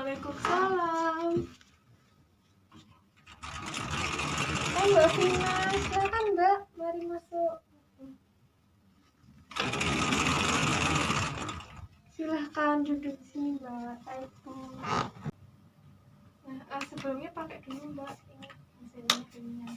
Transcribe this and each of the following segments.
Waalaikumsalam. Mbak Vina, silakan Mbak, mari masuk. Silahkan duduk di sini Mbak. Nah, sebelumnya pakai dulu Mbak ini mesinnya.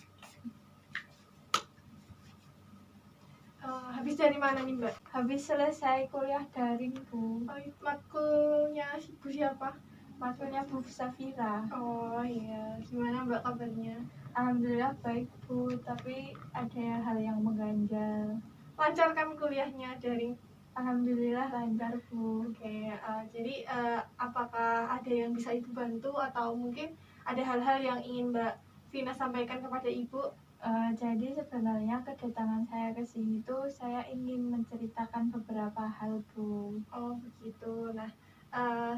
Habis dari mana nih Mbak? Habis selesai kuliah daring Bu. Oh, matkulnya Bu siapa? Matkulnya Bu Safira. Oh iya, gimana Mbak kabarnya? Alhamdulillah baik Bu, tapi ada hal yang mengganjal. Lancar kan kuliahnya daring? Alhamdulillah lancar Bu. Oke, jadi apakah ada yang bisa Ibu bantu atau mungkin ada hal-hal yang ingin Mbak Vina sampaikan kepada Ibu? Jadi sebenarnya kedatangan saya ke sini tuh saya ingin menceritakan beberapa hal Bu. Oh begitu. Nah,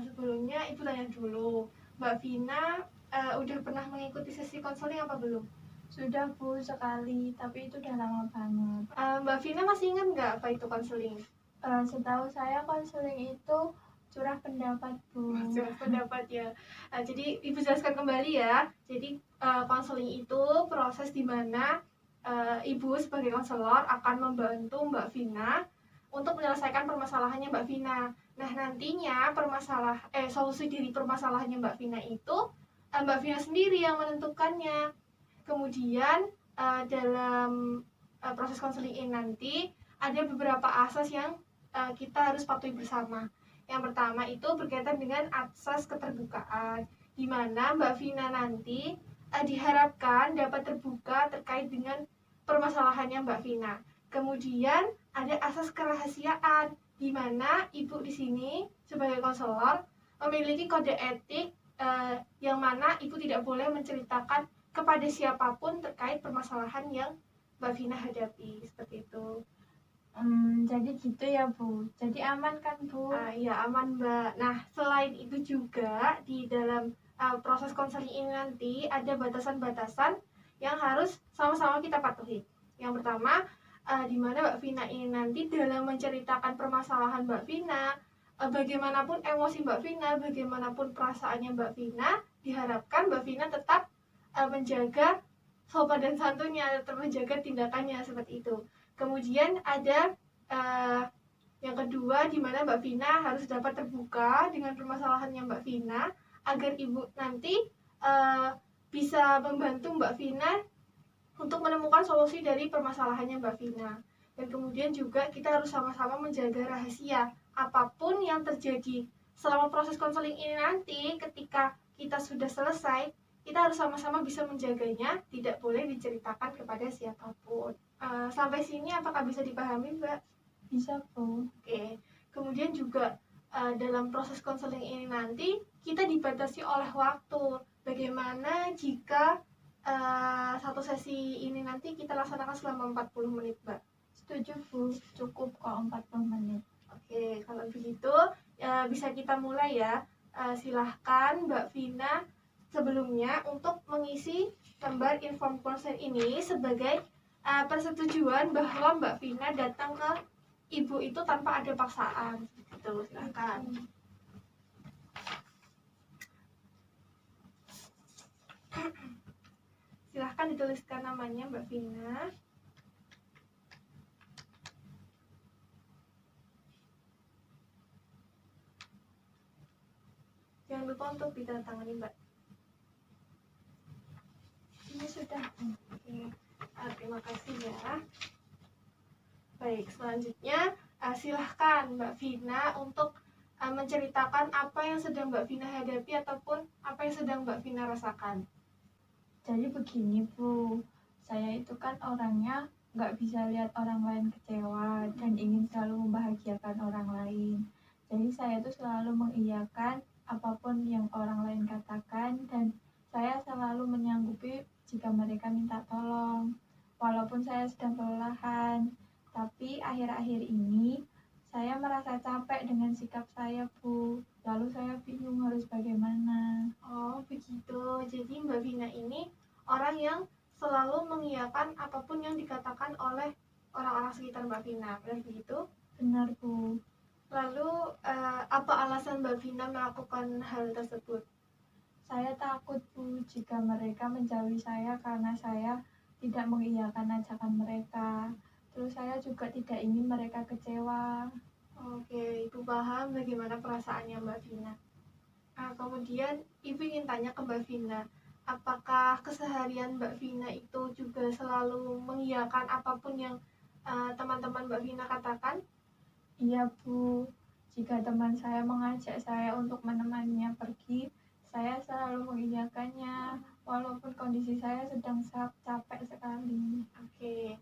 sebelumnya Ibu tanya dulu, Mbak Vina udah pernah mengikuti sesi konseling apa belum? Sudah Bu sekali, tapi itu udah lama banget. Mbak Vina masih ingat nggak apa itu konseling? Setahu saya konseling itu curah pendapat Bu. Curah pendapat ya. Jadi Ibu jelaskan kembali ya. Jadi konseling itu proses di mana Ibu sebagai konselor akan membantu Mbak Vina untuk menyelesaikan permasalahannya Mbak Vina. Nah, nantinya solusi dari permasalahannya Mbak Vina itu Mbak Vina sendiri yang menentukannya. Kemudian dalam proses konseling ini nanti ada beberapa asas yang kita harus patuhi bersama. Yang pertama itu berkaitan dengan asas keterbukaan, di mana Mbak Vina nanti diharapkan dapat terbuka terkait dengan permasalahannya Mbak Vina. Kemudian ada asas kerahasiaan, di mana Ibu di sini sebagai konselor memiliki kode etik yang mana Ibu tidak boleh menceritakan kepada siapapun terkait permasalahan yang Mbak Vina hadapi, seperti itu. Jadi gitu ya Bu. Jadi aman kan Bu? Iya aman Mbak. Nah selain itu juga di dalam proses konseling ini nanti ada batasan-batasan yang harus sama-sama kita patuhi. Yang pertama, di mana Mbak Vina ini nanti dalam menceritakan permasalahan Mbak Vina, bagaimanapun emosi Mbak Vina, bagaimanapun perasaannya Mbak Vina, diharapkan Mbak Vina tetap menjaga sopan dan santunnya, tetap menjaga tindakannya seperti itu. Kemudian ada yang kedua, di mana Mbak Vina harus dapat terbuka dengan permasalahannya Mbak Vina agar Ibu nanti bisa membantu Mbak Vina untuk menemukan solusi dari permasalahannya Mbak Vina. Dan kemudian juga kita harus sama-sama menjaga rahasia. Apapun yang terjadi selama proses konseling ini nanti, ketika kita sudah selesai, kita harus sama-sama bisa menjaganya, tidak boleh diceritakan kepada siapapun. Sampai sini apakah bisa dipahami Mbak? Bisa Bu. Oke. Kemudian juga dalam proses konseling ini nanti kita dibatasi oleh waktu. Bagaimana jika satu sesi ini nanti kita laksanakan selama 40 menit Mbak? Setuju Bu, cukup kok 40 menit. Oke, kalau begitu bisa kita mulai ya. Silahkan Mbak Vina sebelumnya untuk mengisi lembar inform consent ini sebagai persetujuan bahwa Mbak Vina datang ke Ibu itu tanpa ada paksaan. Gitu, silahkan. Silahkan dituliskan namanya Mbak Vina. Jangan lupa untuk ditandatangani Mbak. Ini sudah. Oke. Terima kasih ya. Baik, selanjutnya silahkan Mbak Vina untuk menceritakan apa yang sedang Mbak Vina hadapi ataupun apa yang sedang Mbak Vina rasakan. Jadi begini Bu, saya itu kan orangnya nggak bisa lihat orang lain kecewa dan ingin selalu membahagiakan orang lain. Jadi saya tuh selalu mengiyakan apapun yang orang lain katakan dan saya selalu menyanggupi jika mereka minta tolong. Walaupun saya sedang kelelahan, tapi akhir-akhir ini saya merasa capek dengan sikap saya Bu. Lalu saya bingung harus bagaimana. Oh begitu, jadi Mbak Vina ini orang yang selalu mengiyakan apapun yang dikatakan oleh orang-orang sekitar Mbak Vina, benar begitu? Benar Bu. Lalu apa alasan Mbak Vina melakukan hal tersebut? Saya takut Bu jika mereka menjauhi saya karena saya tidak mengiyakan ajakan mereka. Terus saya juga tidak ingin mereka kecewa. Oke, Ibu paham bagaimana perasaannya Mbak Vina. Kemudian Ibu ingin tanya ke Mbak Vina, apakah keseharian Mbak Vina itu juga selalu mengiyakan apapun yang teman-teman Mbak Vina katakan? Iya Bu, jika teman saya mengajak saya untuk menemaninya pergi, saya selalu mengiyakannya, walaupun kondisi saya sedang capek sekali. Oke,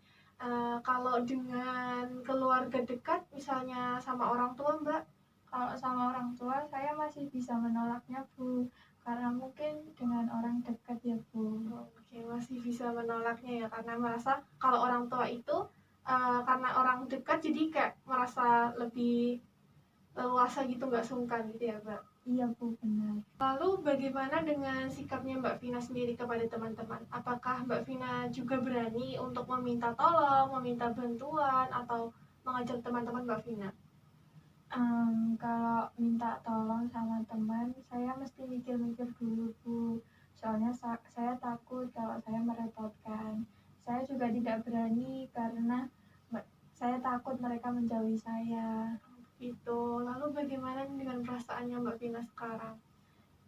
kalau dengan keluarga dekat, misalnya sama orang tua Mbak? Kalau sama orang tua, saya masih bisa menolaknya Bu, karena mungkin dengan orang dekat ya Bu. Oke, masih bisa menolaknya ya, karena merasa kalau orang tua itu karena orang dekat jadi kayak merasa lebih leluasa gitu, nggak sungkan gitu ya Mbak? Iya Bu, benar. Lalu bagaimana dengan sikapnya Mbak Vina sendiri kepada teman-teman? Apakah Mbak Vina juga berani untuk meminta tolong, meminta bantuan, atau mengajak teman-teman Mbak Vina? Kalau minta tolong sama teman, saya mesti mikir-mikir dulu Bu. Soalnya saya takut kalau saya merepotkan. Saya juga tidak berani karena saya takut mereka menjauhi saya. Itu. Lalu bagaimana dengan perasaannya Mbak Vina sekarang?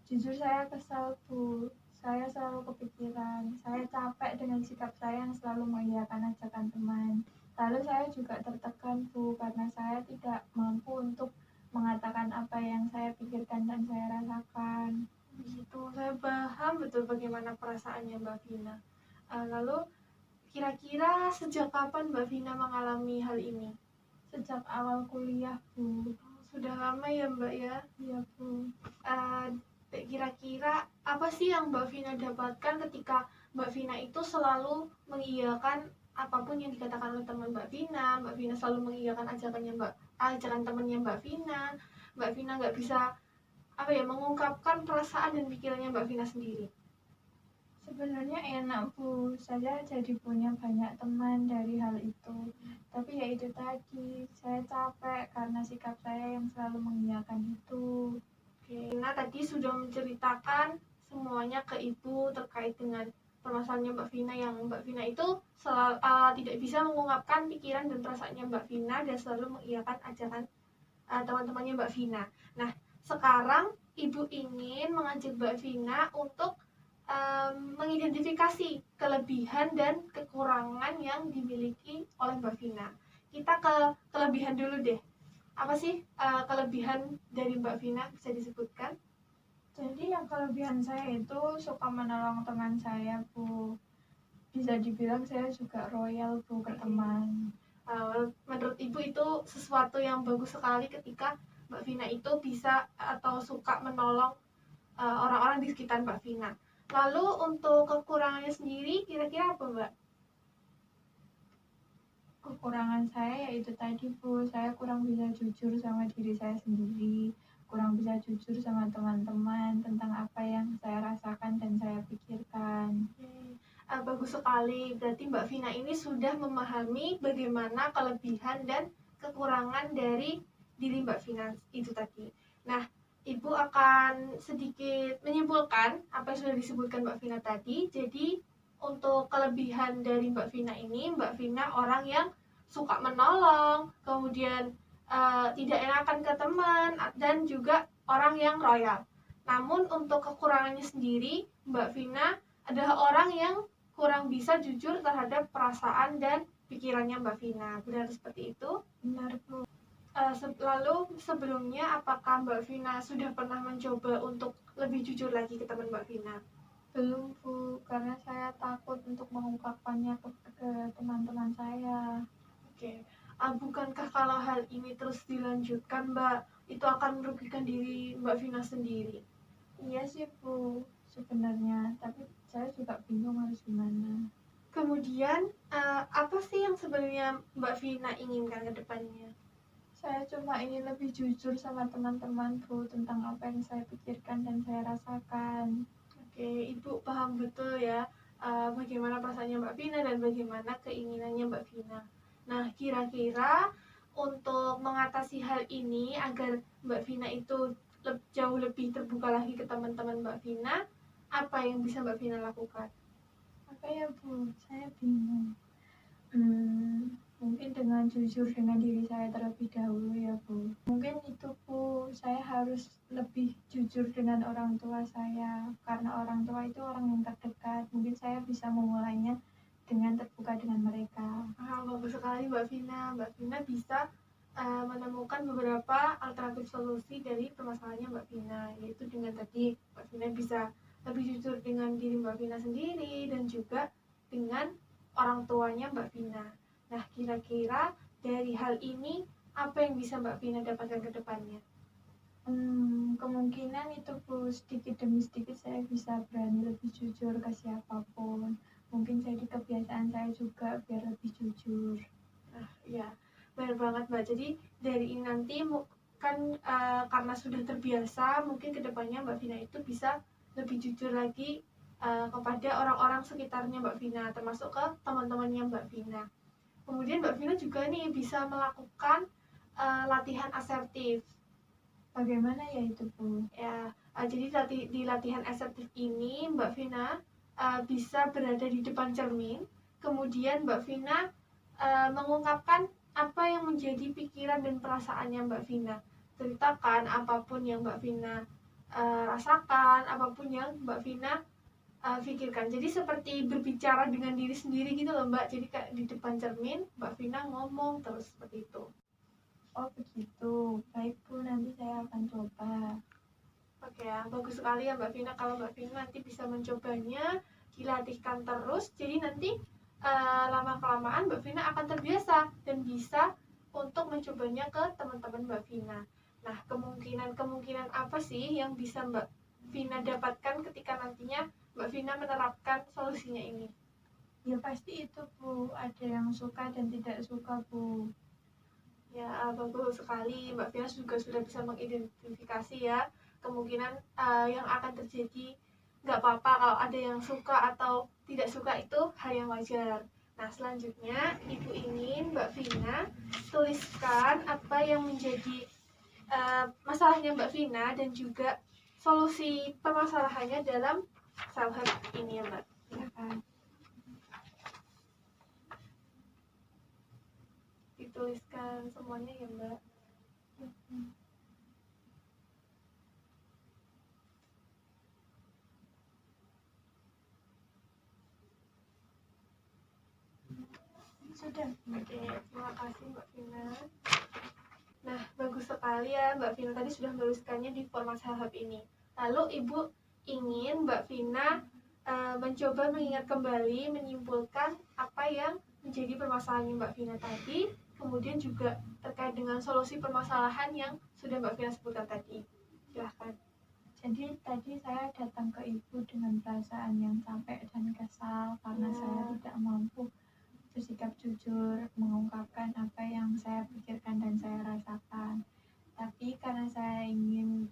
Jujur saya kesal Bu. Saya selalu kepikiran. Saya capek dengan sikap saya yang selalu mengiyakan ajakan teman. Lalu saya juga tertekan Bu karena saya tidak mampu untuk mengatakan apa yang saya pikirkan dan saya rasakan. Begitu, saya paham betul bagaimana perasaannya Mbak Vina. Lalu kira-kira sejak kapan Mbak Vina mengalami hal ini? Sejak awal kuliah Bu. Sudah lama ya Mbak ya? Iya Bu. Kira-kira apa sih yang Mbak Vina dapatkan ketika Mbak Vina itu selalu mengiyakan apapun yang dikatakan oleh teman Mbak Vina selalu mengiyakan ajakan temannya Mbak Vina nggak bisa mengungkapkan perasaan dan pikirannya Mbak Vina sendiri. Sebenarnya enak Bu, saya jadi punya banyak teman dari hal itu. Tapi ya itu tadi, saya capek karena sikap saya yang selalu mengiyakan itu. Oke, nah tadi sudah menceritakan semuanya ke Ibu terkait dengan permasalahannya Mbak Vina, yang Mbak Vina itu selalu tidak bisa mengungkapkan pikiran dan perasaannya Mbak Vina dan selalu mengiyakan ajakan teman-temannya Mbak Vina. Nah, sekarang Ibu ingin mengajak Mbak Vina untuk mengidentifikasi kelebihan dan kekurangan yang dimiliki oleh Mbak Vina. Kita ke kelebihan dulu deh. Apa sih kelebihan dari Mbak Vina, bisa disebutkan? Jadi yang kelebihan saya itu suka menolong teman saya Bu. Bisa dibilang saya juga royal Bu ke teman. Menurut Ibu itu sesuatu yang bagus sekali ketika Mbak Vina itu bisa atau suka menolong orang-orang di sekitar Mbak Vina. Lalu untuk kekurangannya sendiri kira-kira apa Mbak? Kekurangan saya yaitu tadi Bu, saya kurang bisa jujur sama diri saya sendiri, kurang bisa jujur sama teman-teman tentang apa yang saya rasakan dan saya pikirkan. Bagus sekali, berarti Mbak Vina ini sudah memahami bagaimana kelebihan dan kekurangan dari diri Mbak Vina itu tadi. Nah, Ibu akan sedikit menyimpulkan apa yang sudah disebutkan Mbak Vina tadi. Jadi untuk kelebihan dari Mbak Vina ini, Mbak Vina orang yang suka menolong, kemudian tidak enakan ke teman, dan juga orang yang royal. Namun untuk kekurangannya sendiri, Mbak Vina adalah orang yang kurang bisa jujur terhadap perasaan dan pikirannya Mbak Vina. Benar seperti itu? Benar Bu. Lalu sebelumnya apakah Mbak Vina sudah pernah mencoba untuk lebih jujur lagi ke teman Mbak Vina? Belum Bu, karena saya takut untuk mengungkapkannya ke teman-teman saya. Oke, bukankah kalau hal ini terus dilanjutkan Mbak, itu akan merugikan diri Mbak Vina sendiri? Iya sih Bu, sebenarnya, tapi saya juga bingung harus gimana. Kemudian apa sih yang sebenarnya Mbak Vina inginkan ke depannya? Saya cuma ingin lebih jujur sama teman-teman Bu tentang apa yang saya pikirkan dan saya rasakan. Oke, Ibu paham betul ya bagaimana perasaannya Mbak Vina dan bagaimana keinginannya Mbak Vina. Nah, kira-kira untuk mengatasi hal ini agar Mbak Vina itu jauh lebih terbuka lagi ke teman-teman Mbak Vina, apa yang bisa Mbak Vina lakukan? Apa ya Bu, saya bingung. Mungkin dengan jujur dengan diri saya terlebih dahulu ya Bu. Mungkin itu Bu, saya harus lebih jujur dengan orang tua saya, karena orang tua itu orang yang terdekat. Mungkin saya bisa memulainya dengan terbuka dengan mereka. Bagus sekali Mbak Vina. Mbak Vina bisa menemukan beberapa alternatif solusi dari permasalahannya Mbak Vina, yaitu dengan tadi Mbak Vina bisa lebih jujur dengan diri Mbak Vina sendiri dan juga dengan orang tuanya Mbak Vina. Nah, kira-kira dari hal ini apa yang bisa Mbak Vina dapatkan ke depannya? Kemungkinan itu Bu, sedikit demi sedikit saya bisa berani lebih jujur ke siapapun. Mungkin jadi kebiasaan saya juga biar lebih jujur. Nah, ya, benar banget Mbak. Jadi dari ini nanti kan karena sudah terbiasa, mungkin kedepannya Mbak Vina itu bisa lebih jujur lagi kepada orang-orang sekitarnya Mbak Vina, termasuk ke teman-temannya Mbak Vina. Kemudian Mbak Vina juga nih bisa melakukan latihan asertif. Bagaimana ya itu Bu? Ya, jadi di latihan asertif ini Mbak Vina bisa berada di depan cermin, kemudian Mbak Vina mengungkapkan apa yang menjadi pikiran dan perasaannya Mbak Vina. Ceritakan apapun yang Mbak Vina rasakan, apapun yang Mbak Vina pikirkan. Jadi seperti berbicara dengan diri sendiri gitu loh Mbak. Jadi kayak di depan cermin Mbak Vina ngomong terus seperti itu. Oh begitu, baik Bu, nanti saya akan coba. Oke ya, bagus sekali ya Mbak Vina. Kalau Mbak Vina nanti bisa mencobanya, dilatihkan terus. Jadi nanti lama-kelamaan Mbak Vina akan terbiasa dan bisa untuk mencobanya ke teman-teman Mbak Vina. Nah, kemungkinan apa sih yang bisa Mbak Vina dapatkan ketika nantinya Mbak Vina menerapkan solusinya ini? Ya pasti itu Bu, ada yang suka dan tidak suka Bu. Ya, bagus sekali. Mbak Vina juga sudah bisa mengidentifikasi ya kemungkinan yang akan terjadi. Nggak apa-apa kalau ada yang suka atau tidak suka, itu hal yang wajar. Nah, selanjutnya Ibu ingin Mbak Vina tuliskan apa yang menjadi masalahnya Mbak Vina dan juga solusi permasalahannya dalam self-help ini ya Mbak. Silakan dituliskan semuanya ya Mbak. Sudah. Oke, terima kasih Mbak Vina. Nah, bagus sekali ya Mbak Vina tadi sudah menuliskannya di format self-help ini. Lalu Ibu ingin Mbak Vina mencoba mengingat kembali, menyimpulkan apa yang menjadi permasalahan Mbak Vina tadi, kemudian juga terkait dengan solusi permasalahan yang sudah Mbak Vina sebutkan tadi. Silahkan. Jadi tadi saya datang ke Ibu dengan perasaan yang capek dan kesal karena saya tidak mampu bersikap jujur, mengungkapkan apa yang saya pikirkan dan saya rasakan. Tapi karena saya ingin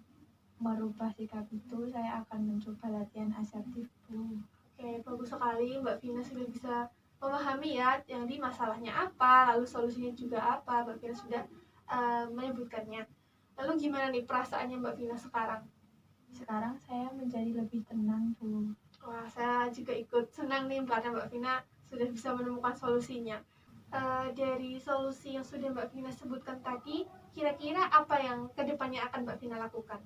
merubah sikap itu, saya akan mencoba latihan asertif Bu. Oke, bagus sekali Mbak Vina sudah bisa memahami ya, jadi masalahnya apa, lalu solusinya juga apa, Mbak Vina sudah menyebutkannya. Lalu gimana nih perasaannya Mbak Vina sekarang? Sekarang saya menjadi lebih tenang Bu. Wah, saya juga ikut senang nih karena Mbak Vina sudah bisa menemukan solusinya. Dari solusi yang sudah Mbak Vina sebutkan tadi, kira-kira apa yang kedepannya akan Mbak Vina lakukan?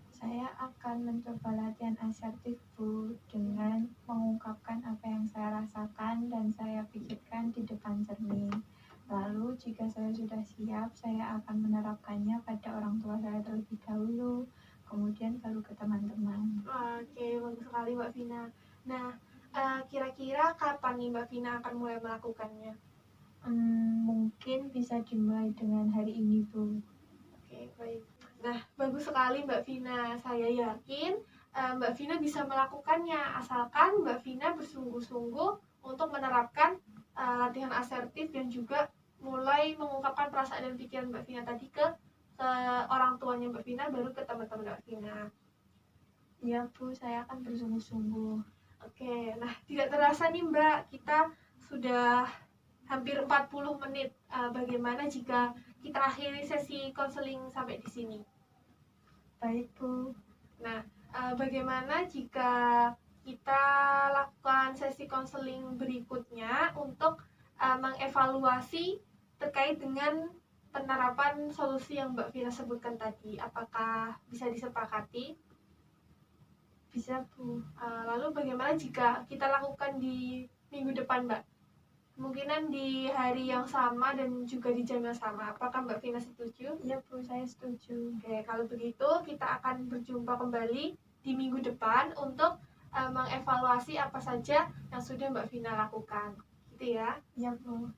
Saya akan mencoba latihan asertif Bu dengan mengungkapkan apa yang saya rasakan dan saya pikirkan di depan cermin. Lalu jika saya sudah siap, saya akan menerapkannya pada orang tua saya terlebih dahulu, kemudian baru ke teman-teman. Oke, bagus sekali Mbak Vina. Nah, kira-kira kapan nih Mbak Vina akan mulai melakukannya? Mungkin bisa dimulai dengan hari ini Bu. Oke, baik. Nah, bagus sekali Mbak Vina. Saya yakin Mbak Vina bisa melakukannya asalkan Mbak Vina bersungguh-sungguh untuk menerapkan latihan asertif dan juga mulai mengungkapkan perasaan dan pikiran Mbak Vina tadi ke orang tuanya Mbak Vina, baru ke teman-teman Mbak Vina. Iya Bu, saya akan bersungguh-sungguh. Oke, nah tidak terasa nih Mbak, kita sudah hampir 40 menit. Bagaimana jika kita akhiri sesi konseling sampai di sini? Baik, Bu. Nah, bagaimana jika kita lakukan sesi konseling berikutnya untuk mengevaluasi terkait dengan penerapan solusi yang Mbak Vina sebutkan tadi? Apakah bisa disepakati? Bisa, Bu. Lalu bagaimana jika kita lakukan di minggu depan, Mbak? Kemungkinan di hari yang sama dan juga di jam yang sama. Apakah Mbak Vina setuju? Iya, Bu, saya setuju. Oke, kalau begitu kita akan berjumpa kembali di minggu depan untuk mengevaluasi apa saja yang sudah Mbak Vina lakukan. Gitu ya. Iya, Bu.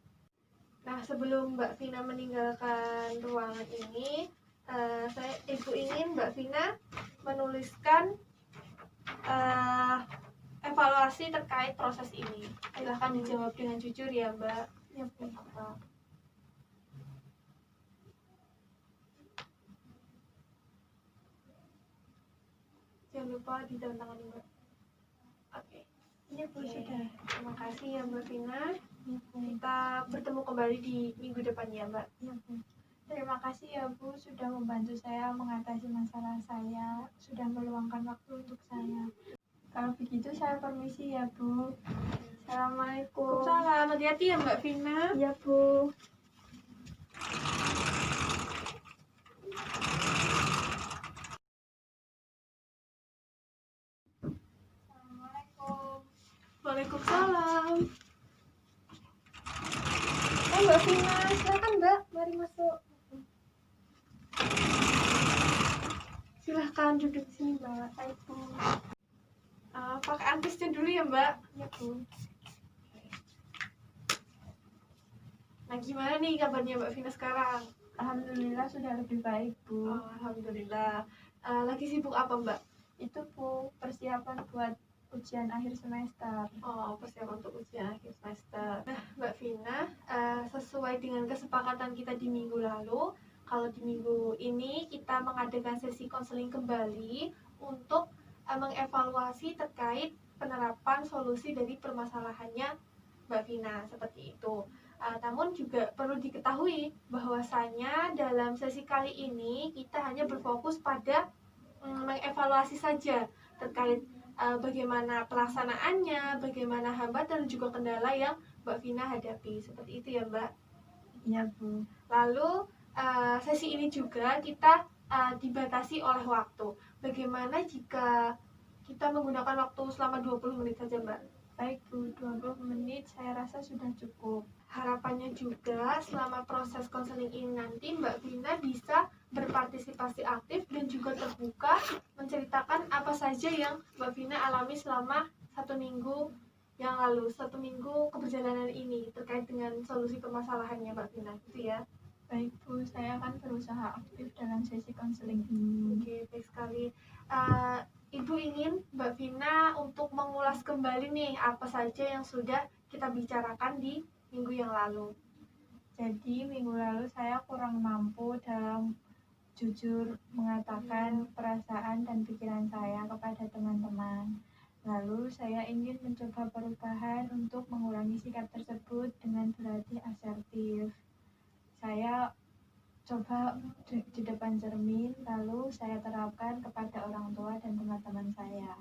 Nah, sebelum Mbak Vina meninggalkan ruangan ini, Ibu ingin Mbak Vina menuliskan evaluasi terkait proses ini. Silahkan dijawab dengan jujur ya, Mbak. Iya, Bu. Jangan lupa ditandatangani, Mbak. Oke. Iya, Bu, Oke. sudah. Terima kasih ya, Mbak Vina. Iya, Bu. Kita bertemu kembali di minggu depan ya, Mbak. Iya, Bu. Terima kasih ya, Bu, sudah membantu saya mengatasi masalah saya, sudah meluangkan waktu untuk saya. Kalau begitu saya permisi ya, Bu. Assalamualaikum. Salam, hati-hati ya, Mbak Vina. Iya, Bu. Assalamualaikum. Waalaikumsalam. Mbak Vina, silakan Mbak, mari masuk. Silahkan duduk di sini, Mbak. Baik, Bu. Pakai antisnya dulu ya, Mbak. Iya, Bu. Nah, gimana nih kabarnya Mbak Vina sekarang? Alhamdulillah sudah lebih baik, Bu. Oh, alhamdulillah. Lagi sibuk apa, Mbak? Itu, Bu, persiapan buat ujian akhir semester. Oh, persiapan untuk ujian akhir semester. Nah, Mbak Vina, sesuai dengan kesepakatan kita di minggu lalu, kalau di minggu ini kita mengadakan sesi konseling kembali untuk mengevaluasi terkait penerapan solusi dari permasalahannya Mbak Vina, seperti itu. Namun juga perlu diketahui bahwasanya dalam sesi kali ini kita hanya berfokus pada mengevaluasi saja terkait bagaimana pelaksanaannya, bagaimana hambatan dan juga kendala yang Mbak Vina hadapi. Seperti itu ya, Mbak. Iya, Bu. Lalu sesi ini juga kita dibatasi oleh waktu. Bagaimana jika kita menggunakan waktu selama 20 menit saja, Mbak? Baik, Bu, 20 menit saya rasa sudah cukup. Harapannya juga selama proses konseling ini nanti Mbak Vina bisa berpartisipasi aktif dan juga terbuka menceritakan apa saja yang Mbak Vina alami selama 1 minggu yang lalu, 1 minggu keperjalanan ini terkait dengan solusi permasalahannya Mbak Vina, gitu ya. Baik, Bu, saya akan berusaha aktif dalam sesi konseling ini. Oke, baik sekali. Ibu ingin Mbak Vina untuk mengulas kembali nih apa saja yang sudah kita bicarakan di minggu yang lalu. Jadi minggu lalu saya kurang mampu dalam jujur mengatakan perasaan dan pikiran saya kepada teman-teman. Lalu saya ingin mencoba perubahan untuk mengurangi sikap tersebut dengan berlatih asertif. Saya coba di depan cermin, lalu saya terapkan kepada orang tua dan teman-teman saya.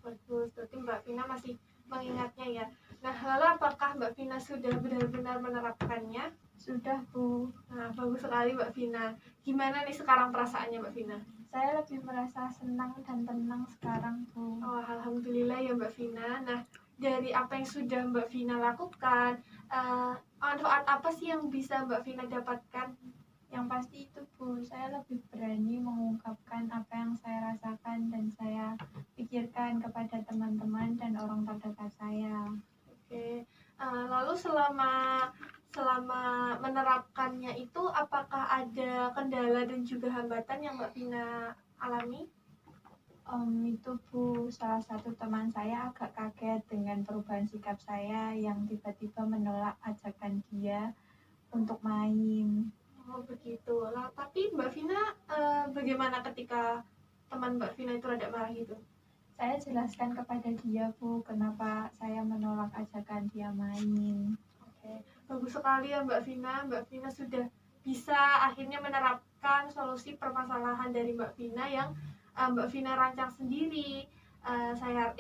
Bagus, berarti Mbak Vina masih mengingatnya ya. Nah, lalu apakah Mbak Vina sudah benar-benar menerapkannya? Sudah, Bu. Nah, bagus sekali Mbak Vina. Gimana nih sekarang perasaannya Mbak Vina? Saya lebih merasa senang dan tenang sekarang, Bu. Oh, alhamdulillah ya Mbak Vina. Nah, dari apa yang sudah Mbak Vina lakukan, manfaat apa sih yang bisa Mbak Vina dapatkan? Yang pasti itu, Bu, saya lebih berani mengungkapkan apa yang saya rasakan dan saya pikirkan kepada teman-teman dan orang terdekat saya. Oke, lalu selama menerapkannya itu apakah ada kendala dan juga hambatan yang Mbak Vina alami? Itu, Bu, salah satu teman saya agak kaget dengan perubahan sikap saya yang tiba-tiba menolak ajakan dia untuk main. Oh begitu. Lah, tapi Mbak Vina bagaimana ketika teman Mbak Vina itu rada marah gitu? Saya jelaskan kepada dia, Bu, kenapa saya menolak ajakan dia main. Oke, bagus sekali ya Mbak Vina. Mbak Vina sudah bisa akhirnya menerapkan solusi permasalahan dari Mbak Vina yang Mbak Vina rancang sendiri.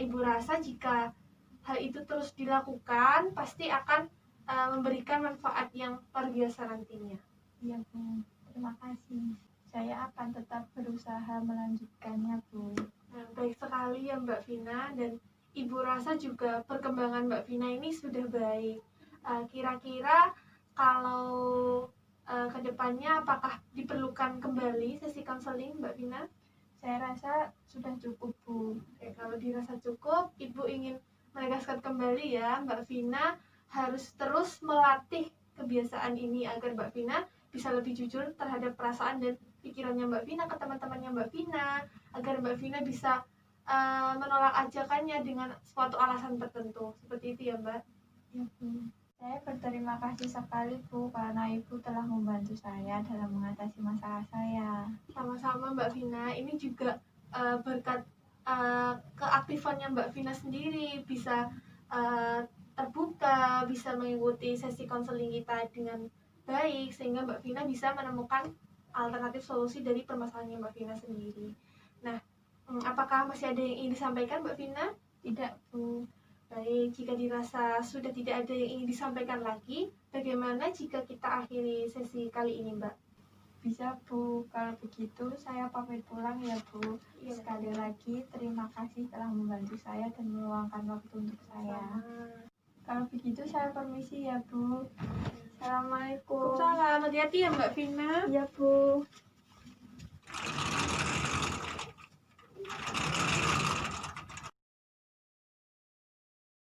Ibu rasa jika hal itu terus dilakukan pasti akan memberikan manfaat yang luar biasa nantinya. Iya Bu, terima kasih. Saya akan tetap berusaha melanjutkannya Bu. Nah, baik sekali ya Mbak Vina, dan Ibu rasa juga perkembangan Mbak Vina ini sudah baik. Kira-kira kalau kedepannya apakah diperlukan kembali sesi konseling Mbak Vina? Saya rasa sudah cukup Bu. Oke, kalau dirasa cukup, Ibu ingin menegaskan kembali ya, Mbak Vina harus terus melatih kebiasaan ini agar Mbak Vina bisa lebih jujur terhadap perasaan dan pikirannya Mbak Vina ke teman-temannya Mbak Vina, agar Mbak Vina bisa menolak ajakannya dengan suatu alasan tertentu. Seperti itu ya Mbak? Ya Bu. Saya berterima kasih sekali Bu karena Ibu telah membantu saya dalam mengatasi masalah saya. Sama-sama Mbak Vina, ini juga berkat keaktifannya Mbak Vina sendiri bisa terbuka, bisa mengikuti sesi konseling kita dengan baik, sehingga Mbak Vina bisa menemukan alternatif solusi dari permasalahannya Mbak Vina sendiri. Nah, apakah masih ada yang ingin disampaikan Mbak Vina? Tidak Bu. Baik, jika dirasa sudah tidak ada yang ingin disampaikan lagi, bagaimana jika kita akhiri sesi kali ini Mbak? Bisa Bu, kalau begitu saya pamit pulang ya Bu. Iya. Sekali lagi terima kasih telah membantu saya dan meluangkan waktu untuk saya. Kalau begitu saya permisi ya Bu. Assalamualaikum. Waalaikumsalam, hati-hati ya Mbak Vina. Iya Bu.